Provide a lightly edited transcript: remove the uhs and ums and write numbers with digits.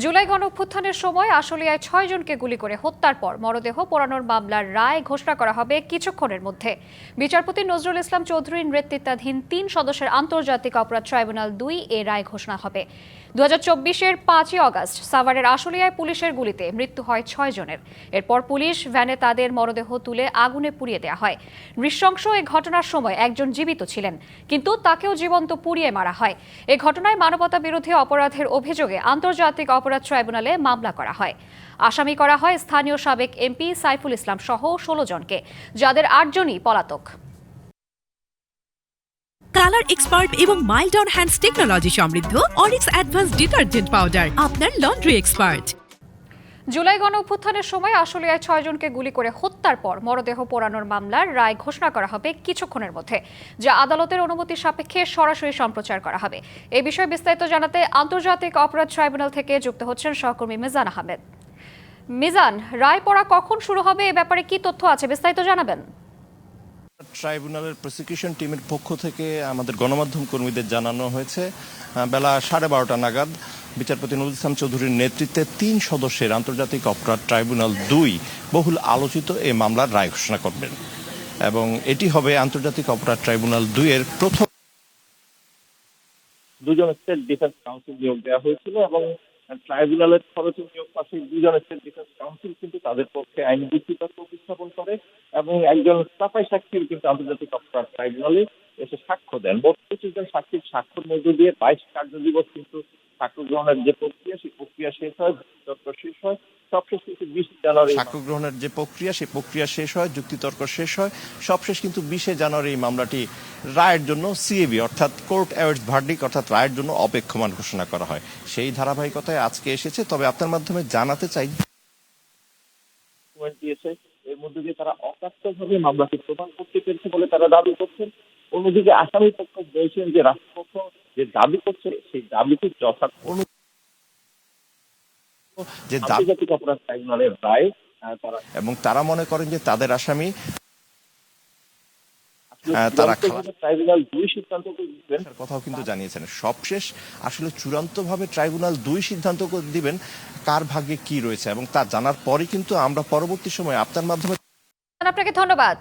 জুলাই গণঅভ্যুত্থানের সময় আশুলিয়ায় ৬ জনকে গুলি করে হত্যার পর মরদেহ পোড়ানোর মামলার রায় ঘোষণা করা হবে কিছুক্ষণের মধ্যে। বিচারপতি নজরুল ইসলাম চৌধুরীর নেতৃত্বাধীন ৩ সদস্যের আন্তর্জাতিক অপরাধ ট্রাইব্যুনাল ২ এ রায় ঘোষণা হবে। ২০২৪-এর ৫ই অগস্ট সাভারের আশুলিয়ায় পুলিশের গুলিতে মৃত্যু হয় ৬ জনের। এরপর পুলিশ ভ্যানে তাদের মরদেহ তুলে আগুনে পুড়িয়ে দেওয়া হয়। নৃশংস এ ঘটনার সময় একজন জীবিত ছিলেন, কিন্তু তাকেও জীবন্ত পুড়িয়ে মারা হয়। এ ঘটনায় মানবতা বিরোধী অপরাধের অভিযোগে আন্তর্জাতিক অপরাধ ট্রাইব্যুনালে মামলা করা হয়। আসামি করা হয় স্থানীয় সাবেক এমপি সাইফুল ইসলাম সহ ১৬ জনকে, যাদের ৮ জনই পলাতক। কালার এক্সপার্ট এবং মাইল্ড অন হ্যান্ডস টেকনোলজি সমৃদ্ধ অরিক্স অ্যাডভান্স ডিটারজেন্ট পাউডার আপনার লন্ড্রি এক্সপার্ট। জুলাই গণঅভ্যুত্থানের সময় আশুলিয়ায় ৬ জনকে গুলি করে হত্যার পর মরদেহ পোড়ানোর মামলার রায় ঘোষণা করা হবে কিছুক্ষণের মধ্যে, যা আদালতের অনুমতি সাপেক্ষে সরাসরি সম্প্রচার করা হবে। এই বিষয়ে বিস্তারিত জানাতে আন্তর্জাতিক অপরাধ ট্রাইব্যুনাল থেকে যুক্ত হচ্ছেন সহকর্মী মিজান আহমেদ। মিজান, রায় পড়া কখন শুরু হবে, এ ব্যাপারে কি তথ্য আছে, বিস্তারিত জানাবেন। ট্রাইব্যুনালের প্রসিকিউশন টিমের পক্ষ থেকে আমাদের গণমাধ্যম কর্মীদের জানানো হয়েছে বেলা 12:30 নাগাদ বিচারপতি নজরুল ইসলাম চৌধুরীর নেতৃত্বে ৩ সদস্যের আন্তর্জাতিক অপরাধ ট্রাইব্যুনাল ২ বহুল আলোচিত এই মামলার রায় ঘোষণা করবেন, এবং এটি হবে আন্তর্জাতিক অপরাধ ট্রাইব্যুনাল ২ এর প্রথম। ২ জন স্টেট ডিফেন্স কাউন্সিল নিয়োগ দেওয়া হয়েছিল এবং ট্রাইব্যুনালের খরচে নিয়োগ পাশে ২ জন স্টেট ডিফেন্স কাউন্সিল কিন্তু তাদের পক্ষে আইনি যুক্তিতর্ক উপস্থাপন করে এবং একজন সাফাই সাক্ষীও কিন্তু আন্তর্জাতিক অপরাধ ট্রাইব্যুনালে এসে সাক্ষ্য দেন। মোট ২৫ জন সাক্ষীর স্বাক্ষর মধ্য দিয়ে ২২ কার্যদিবস কিন্তু সাক্ষ্য গ্রহণের যে প্রক্রিয়া, সেই প্রক্রিয়া শেষ হয়, যুক্তিতর্ক শেষ হয়। সবশেষ কিন্তু ২০ জানুয়ারি সাক্ষ্য গ্রহণের যে প্রক্রিয়া, সেই প্রক্রিয়া শেষ হয়, যুক্তিতর্ক শেষ হয়, সবশেষ কিন্তু ২০ জানুয়ারি এই মামলাটি রায়ের জন্য সিএবি অর্থাৎ কোর্ট অ্যাওয়ার্ডস ভার্ডিক্ট অর্থাৎ রায়ের জন্য অপেক্ষমান ঘোষণা করা হয়। সেই ধারাবাহিকতায় আজকে এসেছে। তবে আপনার মাধ্যমে জানাতে চাই, দিয়েছে এর মধ্যে দিয়ে তারা অকার্যভাবে মামলাটি প্রমাণ করতে পেরেছে বলে তারা দাবি করছেন। অন্যদিকে আসামি পক্ষ বলছেন যে রাষ্ট্রপক্ষ যে দাবি করছে সেই দাবিটি যথার্থ যে আন্তর্জাতিক অপরাধ ট্রাইব্যুনালের রায় এবং তারা মনে করেন যে তাদের আসামি তারা ট্রাইব্যুনাল ২ সিদ্ধান্ত দিবেন কথাও কিন্তু জানিয়েছেন। সবশেষ আসলে চূড়ান্তভাবে ট্রাইব্যুনাল ২ সিদ্ধান্ত দিবেন কার ভাগ্যে কি রয়েছে, এবং তা জানার পরে কিন্তু আমরা পরবর্তী সময়ে আপনার মাধ্যমে। আপনাকে ধন্যবাদ।